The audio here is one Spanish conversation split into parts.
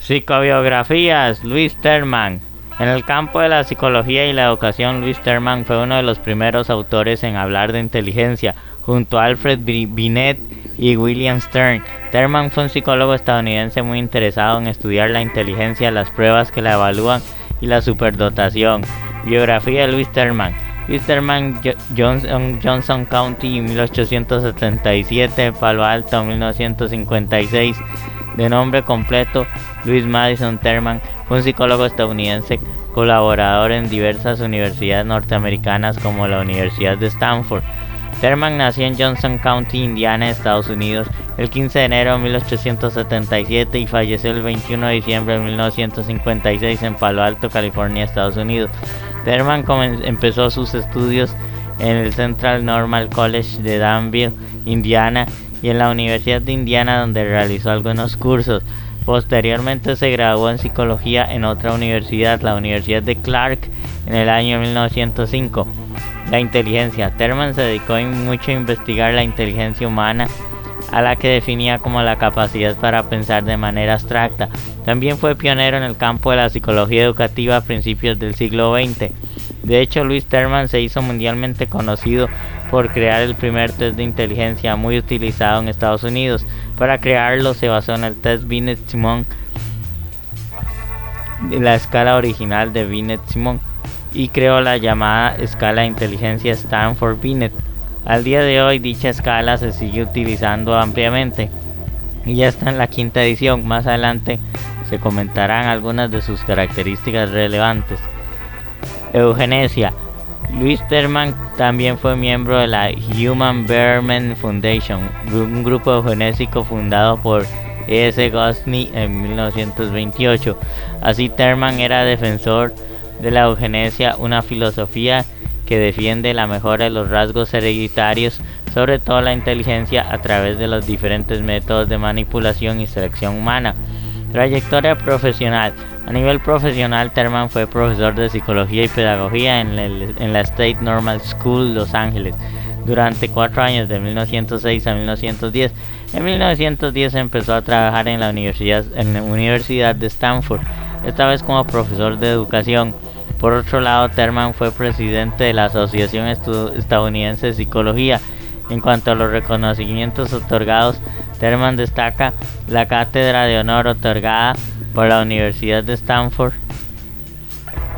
Psicobiografías. Louis Terman. En el campo de la psicología y la educación, Louis Terman fue uno de los primeros autores en hablar de inteligencia, junto a Alfred Binet y William Stern. Terman fue un psicólogo estadounidense muy interesado en estudiar la inteligencia, las pruebas que la evalúan y la superdotación. Biografía de Louis Terman. Louis Terman, Johnson County, 1877, Palo Alto, 1956. De nombre completo, Louis Madison Terman, fue un psicólogo estadounidense, colaborador en diversas universidades norteamericanas como la Universidad de Stanford. Terman nació en Johnson County, Indiana, Estados Unidos, el 15 de enero de 1877 y falleció el 21 de diciembre de 1956 en Palo Alto, California, Estados Unidos. Terman empezó sus estudios en el Central Normal College de Danville, Indiana, y en la Universidad de Indiana, donde realizó algunos cursos. Posteriormente se graduó en psicología en otra universidad, la Universidad de Clark, en el año 1905. La inteligencia. Terman se dedicó mucho a investigar la inteligencia humana, a la que definía como la capacidad para pensar de manera abstracta. También fue pionero en el campo de la psicología educativa a principios del siglo XX. De hecho, Louis Terman se hizo mundialmente conocido por crear el primer test de inteligencia muy utilizado en Estados Unidos. Para crearlo se basó en el test Binet-Simon, la escala original de Binet-Simon, y creó la llamada escala de inteligencia Stanford-Binet. Al día de hoy dicha escala se sigue utilizando ampliamente y ya está en la quinta edición. Más adelante se comentarán algunas de sus características relevantes. Eugenesia. Louis Terman también fue miembro de la Human Betterment Foundation, un grupo eugenésico fundado por E.S. Gosney en 1928. Así, Terman era defensor de la eugenesia, una filosofía que defiende la mejora de los rasgos hereditarios, sobre todo la inteligencia, a través de los diferentes métodos de manipulación y selección humana. Trayectoria profesional. A nivel profesional, Terman fue profesor de psicología y pedagogía en la State Normal School, Los Ángeles, durante 4 años, de 1906 a 1910. En 1910 empezó a trabajar en la Universidad de Stanford, esta vez como profesor de educación. Por otro lado, Terman fue presidente de la Asociación Estadounidense de Psicología. En cuanto a los reconocimientos otorgados, Terman destaca la Cátedra de Honor otorgada por la Universidad de Stanford.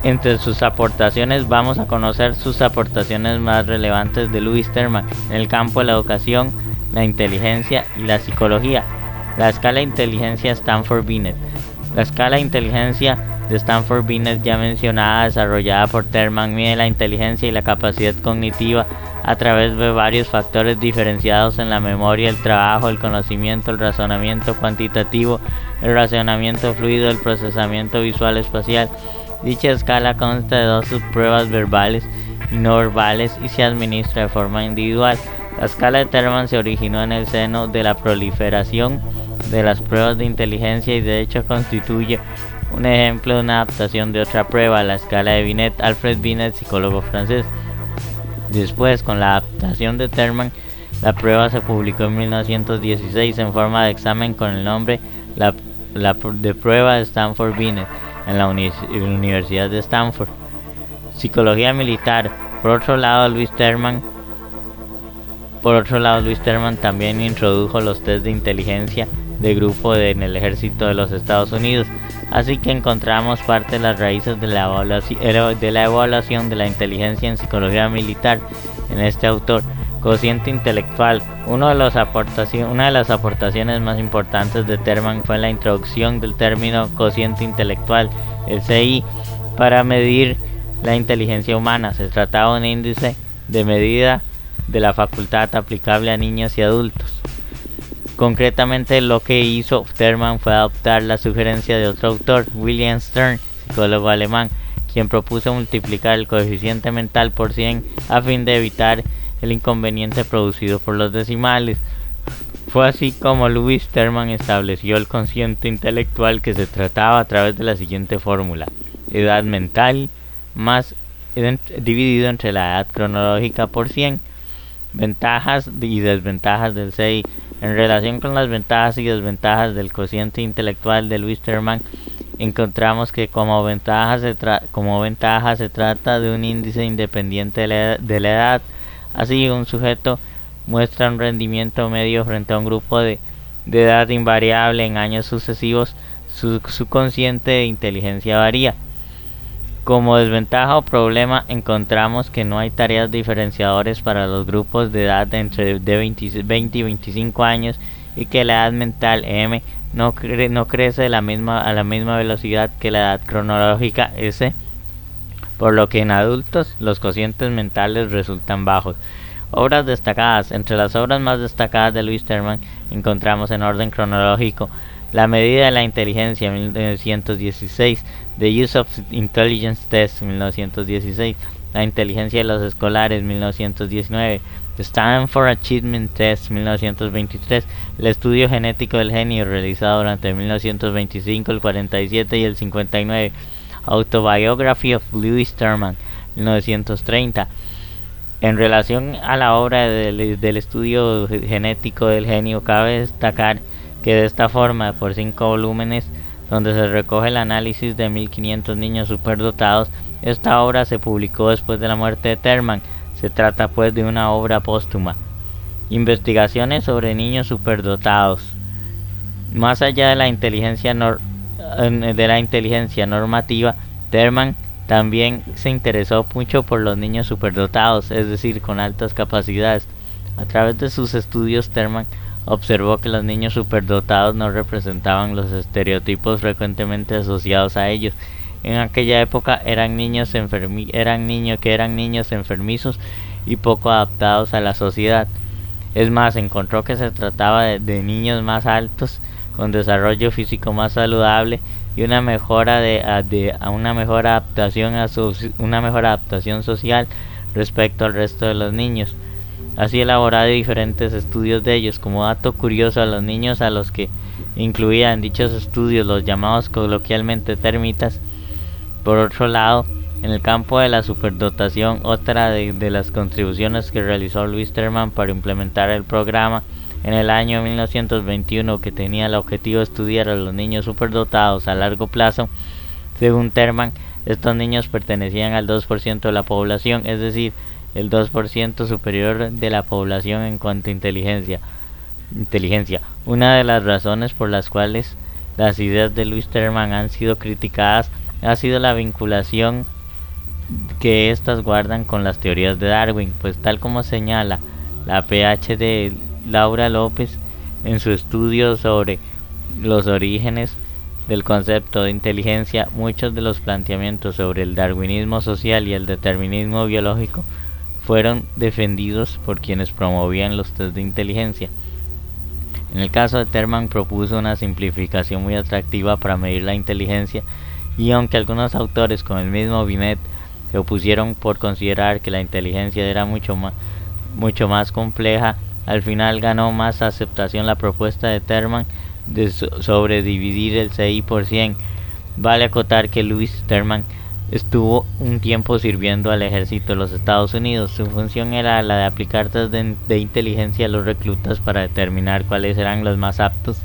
Entre sus aportaciones vamos a conocer sus aportaciones más relevantes de Louis Terman en el campo de la educación, la inteligencia y la psicología. La escala de inteligencia Stanford-Binet. La escala de inteligencia de Stanford-Binet, ya mencionada, desarrollada por Terman, mide la inteligencia y la capacidad cognitiva a través de varios factores diferenciados en la memoria, el trabajo, el conocimiento, el razonamiento cuantitativo, el razonamiento fluido, el procesamiento visual espacial. Dicha escala consta de 2 subpruebas verbales y no verbales y se administra de forma individual. La escala de Terman se originó en el seno de la proliferación de las pruebas de inteligencia y de hecho constituye un ejemplo de una adaptación de otra prueba, la escala de Binet. Alfred Binet, psicólogo francés. Después, con la adaptación de Terman, la prueba se publicó en 1916 en forma de examen con el nombre de prueba de Stanford-Binet en la Universidad de Stanford. Psicología militar. Por otro lado, Louis Terman también introdujo los test de inteligencia de grupo en el ejército de los Estados Unidos. Así que encontramos parte de las raíces de la evaluación de la inteligencia en psicología militar en este autor. Cociente intelectual. Una de las aportaciones más importantes de Terman fue la introducción del término cociente intelectual, el CI, para medir la inteligencia humana. Se trataba de un índice de medida de la facultad aplicable a niños y adultos. Concretamente, lo que hizo Terman fue adoptar la sugerencia de otro autor, William Stern, psicólogo alemán, quien propuso multiplicar el coeficiente mental por 100 a fin de evitar el inconveniente producido por los decimales. Fue así como Louis Terman estableció el cociente intelectual, que se trataba a través de la siguiente fórmula: edad mental más dividido entre la edad cronológica por 100. Ventajas y desventajas del CI. En relación con las ventajas y desventajas del cociente intelectual de Louis Terman, encontramos que como ventaja se trata de un índice independiente de la edad. Así, un sujeto muestra un rendimiento medio frente a un grupo de edad invariable en años sucesivos. Su consciente de inteligencia varía. Como desventaja o problema, encontramos que no hay tareas diferenciadores para los grupos de edad entre 20 y 25 años, y que la edad mental M no crece a la misma velocidad que la edad cronológica S, por lo que en adultos los cocientes mentales resultan bajos. Obras destacadas. Entre las obras más destacadas de Louis Terman encontramos, en orden cronológico, La medida de la inteligencia, 1916, The Use of Intelligence Test, 1916, La inteligencia de los escolares, 1919, The Stanford Achievement Test, 1923, El estudio genético del genio, realizado durante 1925, el 47 y el 59, Autobiography of Louis Terman, 1930. En relación a la obra del estudio genético del genio, cabe destacar que de esta forma, por 5 volúmenes, donde se recoge el análisis de 1500 niños superdotados, esta obra se publicó después de la muerte de Terman. Se trata pues de una obra póstuma. Investigaciones sobre niños superdotados. Más allá de la inteligencia normativa, Terman también se interesó mucho por los niños superdotados, es decir, con altas capacidades. A través de sus estudios, Terman observó que los niños superdotados no representaban los estereotipos frecuentemente asociados a ellos. En aquella época eran niños enfermizos y poco adaptados a la sociedad. Es más, encontró que se trataba de niños más altos, con desarrollo físico más saludable y una mejor adaptación social respecto al resto de los niños. Así elaborado diferentes estudios de ellos. Como dato curioso, a los niños a los que incluía en dichos estudios los llamados coloquialmente termitas. Por otro lado, en el campo de la superdotación, otra de las contribuciones que realizó Louis Terman para implementar el programa en el año 1921, que tenía el objetivo de estudiar a los niños superdotados a largo plazo, según Terman, estos niños pertenecían al 2% de la población, es decir, el 2% superior de la población en cuanto a inteligencia. Una de las razones por las cuales las ideas de Louis Terman han sido criticadas ha sido la vinculación que éstas guardan con las teorías de Darwin, pues tal como señala la PhD Laura López en su estudio sobre los orígenes del concepto de inteligencia, muchos de los planteamientos sobre el darwinismo social y el determinismo biológico fueron defendidos por quienes promovían los test de inteligencia. En el caso de Terman, propuso una simplificación muy atractiva para medir la inteligencia, y aunque algunos autores, como el mismo Binet, se opusieron por considerar que la inteligencia era mucho más compleja, al final ganó más aceptación la propuesta de Terman sobre dividir el CI por 100. Vale acotar que Louis Terman estuvo un tiempo sirviendo al ejército de los Estados Unidos. Su función era la de aplicar test de inteligencia a los reclutas para determinar cuáles eran los más aptos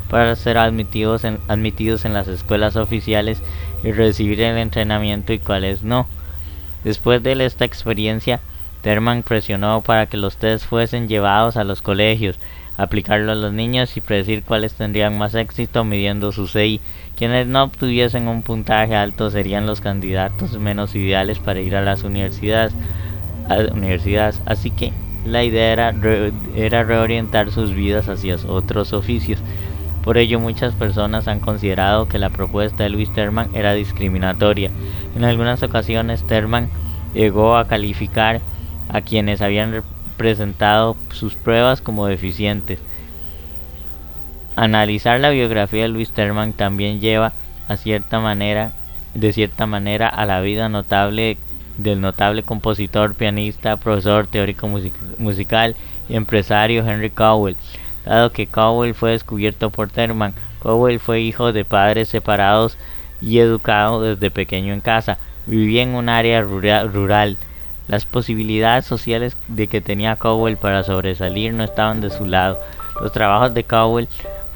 para ser admitidos en las escuelas oficiales y recibir el entrenamiento, y cuáles no. Después de esta experiencia, Terman presionó para que los test fuesen llevados a los colegios, aplicarlo a los niños y predecir cuáles tendrían más éxito midiendo su CI. Quienes no obtuviesen un puntaje alto serían los candidatos menos ideales para ir a las universidades. Así que la idea era reorientar sus vidas hacia otros oficios. Por ello, muchas personas han considerado que la propuesta de Louis Terman era discriminatoria. En algunas ocasiones, Terman llegó a calificar a quienes habían presentado sus pruebas como deficientes. Analizar la biografía de Louis Terman también lleva de cierta manera a la vida del notable compositor, pianista, profesor teórico musical y empresario Henry Cowell. Dado que Cowell fue descubierto por Terman, Cowell fue hijo de padres separados y educado desde pequeño en casa. Vivía en un área rural. Las posibilidades sociales de que tenía Cowell para sobresalir no estaban de su lado. Los trabajos de Cowell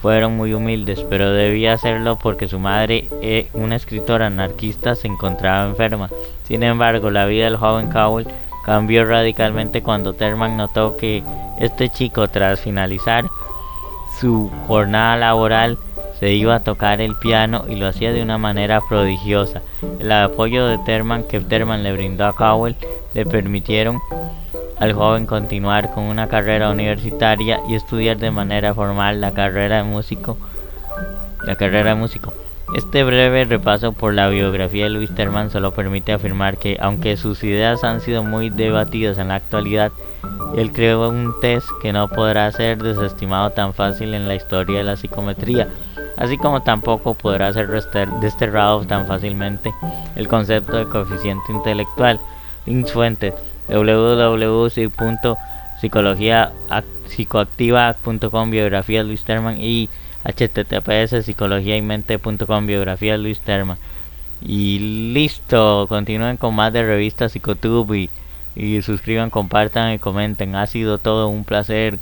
fueron muy humildes, pero debía hacerlo porque su madre, una escritora anarquista, se encontraba enferma. Sin embargo, la vida del joven Cowell cambió radicalmente cuando Terman notó que este chico, tras finalizar su jornada laboral, se iba a tocar el piano y lo hacía de una manera prodigiosa. El apoyo de que Terman le brindó a Cowell le permitieron al joven continuar con una carrera universitaria y estudiar de manera formal la carrera de músico. Este breve repaso por la biografía de Louis Terman solo permite afirmar que, aunque sus ideas han sido muy debatidas en la actualidad, él creó un test que no podrá ser desestimado tan fácil en la historia de la psicometría, así como tampoco podrá ser desterrado tan fácilmente el concepto de coeficiente intelectual. Links fuentes: www.psicologiapsicoactiva.com biografía Luis Terman y https://psicologiaymente.com biografía Luis Terman. Y listo, continúen con más de Revista Psicotube y suscriban, compartan y comenten. Ha sido todo un placer.